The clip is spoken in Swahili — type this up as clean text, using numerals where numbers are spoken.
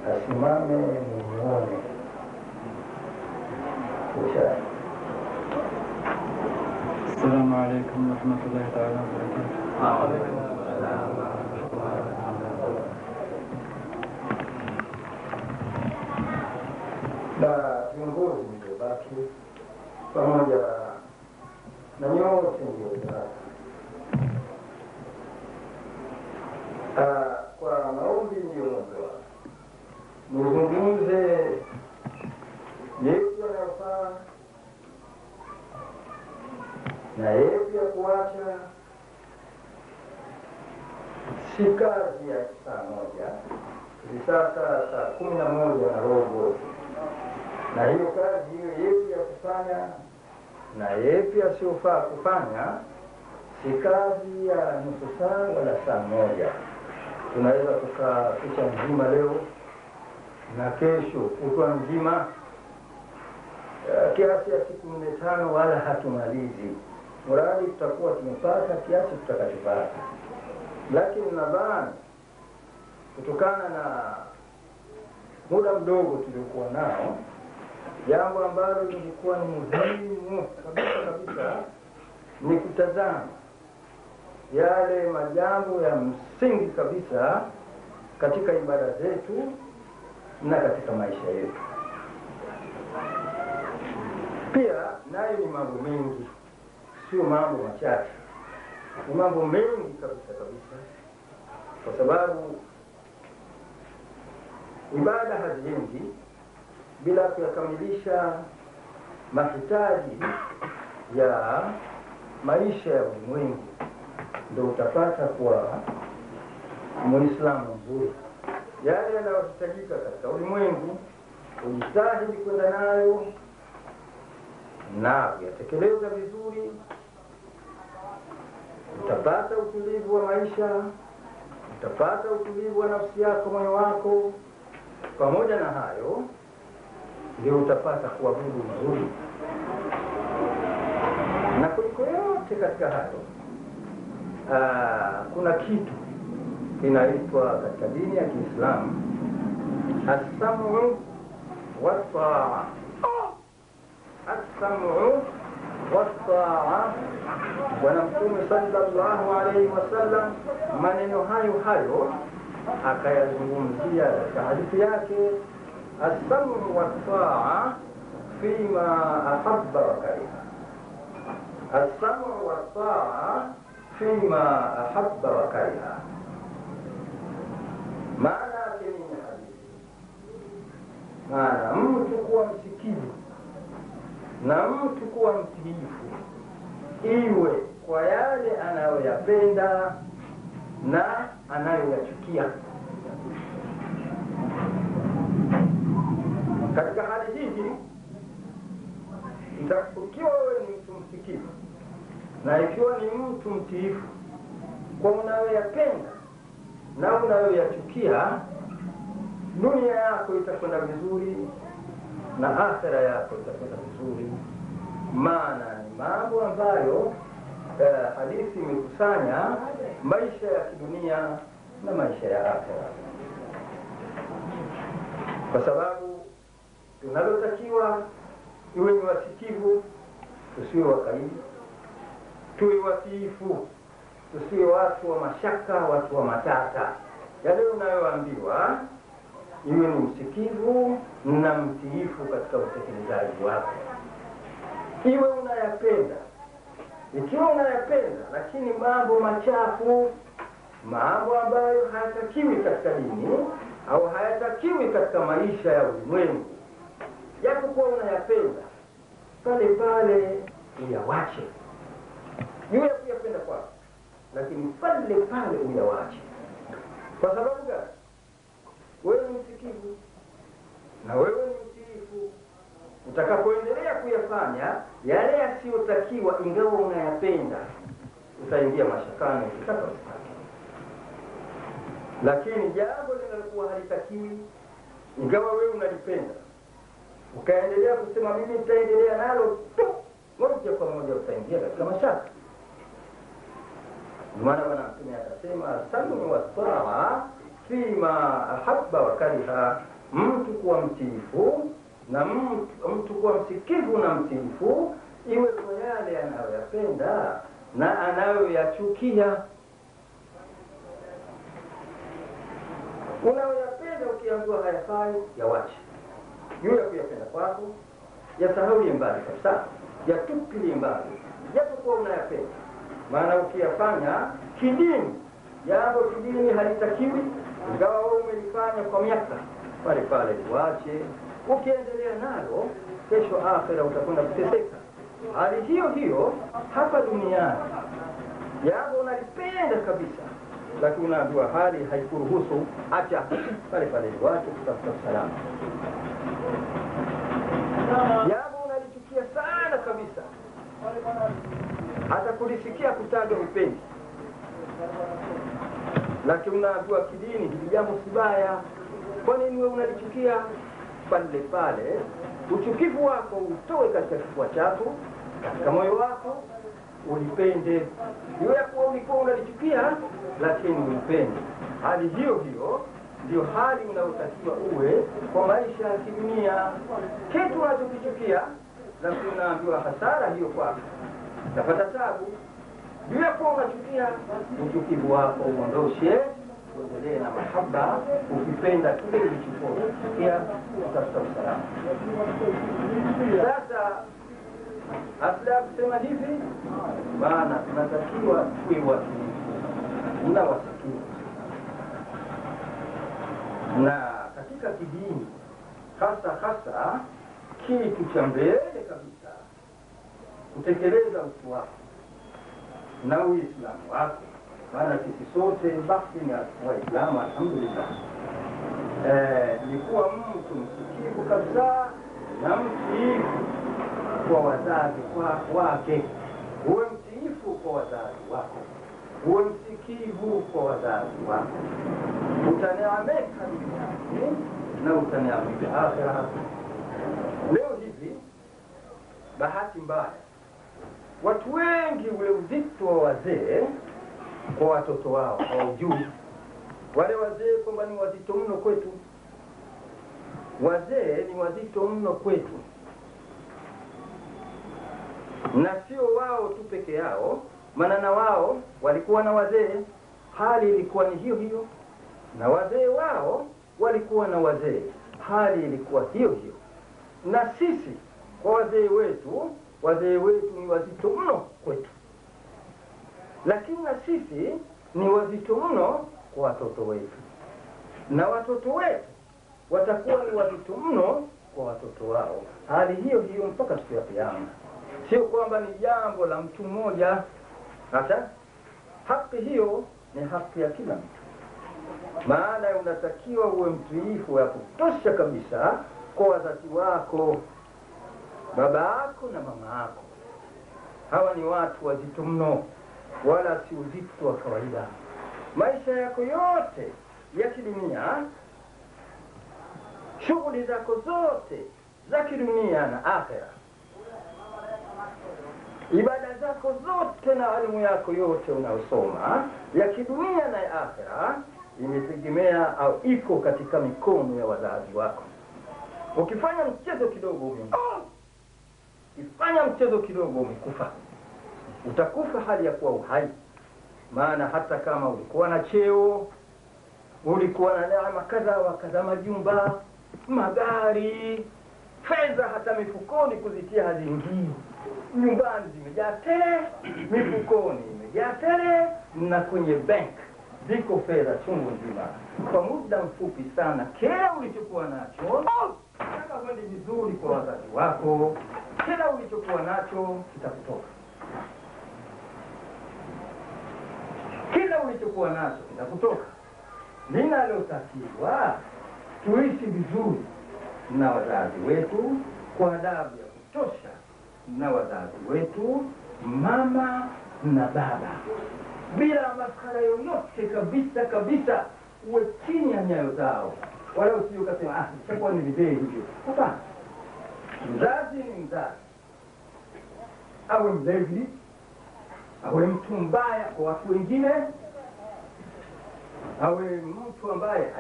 asimame muone kisha. Assalamu alaikum warahmatullahi ta'ala wabarakatuh. Na viongozi mliobaki pamoja na nyote mliobaki, kwa maombi mlioombewa, mzungumze yepi yanayofaa na yepi ya kuacha. Si kazi ya saa moja, hivi sasa saa 11:15, na hiyo kazi hiyo yepi ya kufanya na yepi asiyofaa kufanya, si kazi ya nusu saa wala saa moja. Tunaweza tukapicha mzima leo na kesho kutwa mzima, kiasi ya siku 4-5 wala hatumalizi, mradi tutakuwa tumepata kiasi tutakachopata. Lakini nadhani kutokana na muda mdogo tuliokuwa nao, jambo ambalo lilikuwa ni muhimu kabisa ni kutazama yale majambo ya msingi kabisa katika ibada zetu na katika maisha yetu. Pia nayo ni mambo mengi, sio mambo machache, ni mambo mengi kabisa, kwa sababu ibada haziendi bila kuyakamilisha mahitaji ya maisha ya ulimwengu. Ndio utapata kuwa Muislamu mzuri. Yale yanayohitajika katika ulimwengu ujitahidi kwenda nayo na kuyatekeleza vizuri, utapata utulivu wa maisha, utapata utulivu wa nafsi yako, moyo wako. Pamoja na hayo ndio utapata kuabudu vizuri. Na kuliko yote katika hayo, kuna kitu kinaitwa katika dini ya Kiislamu as-sam'u wat-ta'a. As-sam'u wat-ta'a. Bwana Mtume sallallahu alayhi wasallam maneno hayo akayazungumzia katika hadithi yake, as-sam'u wat-ta'a fima ahabba wa kariha. As-sam'u wat-ta'a fima ahabba wa kariha. Maana yake ni hadithi, maana mtu kuwa msikivu na mtu kuwa mtiifu, iwe kwa yale anayoyapenda na anayoyachukia. Katika hali hii, ikiwa wewe ni mtu msikivu na ikiwa ni mtu mtiifu kwa unayoyapenda na unayoyachukia, dunia yako itakwenda vizuri na akhera yako itakwenda vizuri. Maana ni mambo ambayo hadithi imekusanya maisha ya kidunia na maisha ya akhera. Kwa sababu tunalotakiwa tuwe ni wasikivu, tusiwe wakaidi, tuwe watiifu, tusiwe watu wa mashaka, watu wa matata. Yale unayoambiwa iwe ni msikivu na mtiifu katika utekelezaji wako. Iwe unayapenda, ikiwa unayapenda lakini mambo machafu, mambo ambayo hayatakiwi katika dini au hayatakiwi katika maisha ya ulimwengu, yako kuwa unayapenda, pale pale uyawache. Iwe kuyapenda kwako, lakini pale pale uyawache. Kwa sababu gani? Wewe ni msikivu na wewe ni mtiifu. Utakapoendelea kuyafanya yale yasiyotakiwa ingawa unayapenda, utaingia mashakani ukitaka usitake. Lakini jambo linalokuwa halitakiwi ingawa wewe unalipenda, ukaendelea kusema mimi nitaendelea nalo tu, moja kwa moja utaingia katika mashaka. Maana Bwana Mtume akasema, as-sam'u wat-ta'a fima ahabba wa kariha, mtu kuwa mtiifu na mtu kuwa msikivu na mtiifu iwe kwa yale anayoyapenda na anayoyachukia. Unayoyapenda ukiambiwa hayafai, yawache. Yule kuyapenda kwako yasahaulie mbali kabisa, yatupilie mbali, japokuwa unayapenda. Maana ukiyafanya kidini, jambo kidini halitakiwi, ingawa wewe umelifanya kwa miaka, pale pale liwache. Ukiendelea nalo, kesho akhera utakwenda kuteseka. Hali hiyo hiyo hapa duniani, jambo unalipenda kabisa, lakini unaambiwa hali haikuruhusu, acha, pale pale liwache, kutafuta salama. Jambo unalichukia sana kabisa, hata kulisikia kutajwa upendi, lakini unaambiwa kidini hili jambo si baya. Kwa nini wewe unalichukia? Pale pale uchukivu wako utoe katika kifua chako, katika moyo wako, ulipende. Iwe kuwa ulikuwa unalichukia, lakini ulipende. Hali hiyo hiyo ndio hali unayotakiwa uwe kwa maisha ya kidunia. Kitu unachokichukia, lakini unaambiwa hasara hiyo kwako, utapata tabu. Iwe kuwa unachukia, uchukivu wako uondoshe, uendelee na mahaba, ukipenda kile ulichochukia, utafuta usalama. Sasa asla kusema hivi, maana tunatakiwa tuwe watulivu na wasikivu. Na katika kidini hasa kitu cha mbele kabisa kutekeleza utu wako na Uislamu wako. Maana sisi sote basi ni Waislamu, alhamdulillah. Ni kuwa mtu msikivu kabisa na mtiifu kwa wazazi wake. Uwe mtiifu kwa wazazi wako, uwe msikivu kwa wazazi wako, utaneemeka duniani na utaneemeka akhera. Leo hivi bahati mbaya, watu wengi ule uzito wa wazee kwa watoto wao hawajui. Wale wazee kwamba ni wazito mno kwetu. Wazee ni wazito mno kwetu, na sio wao tu peke yao, maana na wao walikuwa na wazee, hali ilikuwa ni hiyo hiyo, na wazee wao walikuwa na wazee, hali ilikuwa hiyo hiyo. Na sisi kwa wazee wetu ni wazito mno kwetu, lakini na sisi ni wazito mno kwa watoto wetu, na watoto wetu watakuwa ni wazito mno kwa watoto wao, hali hiyo hiyo mpaka siku ya Kiyama. Sio kwamba ni jambo la mtu mmoja. Hata haki hiyo ni haki ya kila mtu, maana unatakiwa uwe mtiifu ya kutosha kabisa kwa wazazi wako, baba yako na mama yako. Hawa ni watu wazito mno, wala si uzito wa kawaida. Maisha yako yote ya kidunia, shughuli zako zote za kidunia na akhera, ibada zako zote na elimu yako yote unayosoma ya kidunia na ya akhera, imetegemea au iko katika mikono ya wazazi wako. Ukifanya mchezo kidogo umekufa. Utakufa hali ya kuwa uhai. Maana hata kama ulikuwa na cheo, ulikuwa na neema kadha wa kadha, majumba, magari, fedha hata mifukoni kuzitia haziingii. Nyumbani zimejaa tele, mifukoni imejaa tele, na kwenye bank ziko fedha chungu nzima. Kwa muda mfupi sana kila ulichokuwa nacho kama kwenda vizuri kwa wazazi wako, kila ulichokuwa nacho kitakutoka. Kila ulichokuwa nacho kitakutoka. Linalotakiwa tuishi vizuri na wazazi wetu kwa adabu ya kutosha, na wazazi wetu mama na baba, bila maskara yoyote kabisa. Uwe chini ya nyayo zao, wala usije ukasema chakuwa ni vizee hivyo. Hapana, mzazi ni mzazi. Awe mlevi, awe mtu mbaya kwa watu wengine, awe mtu ambaye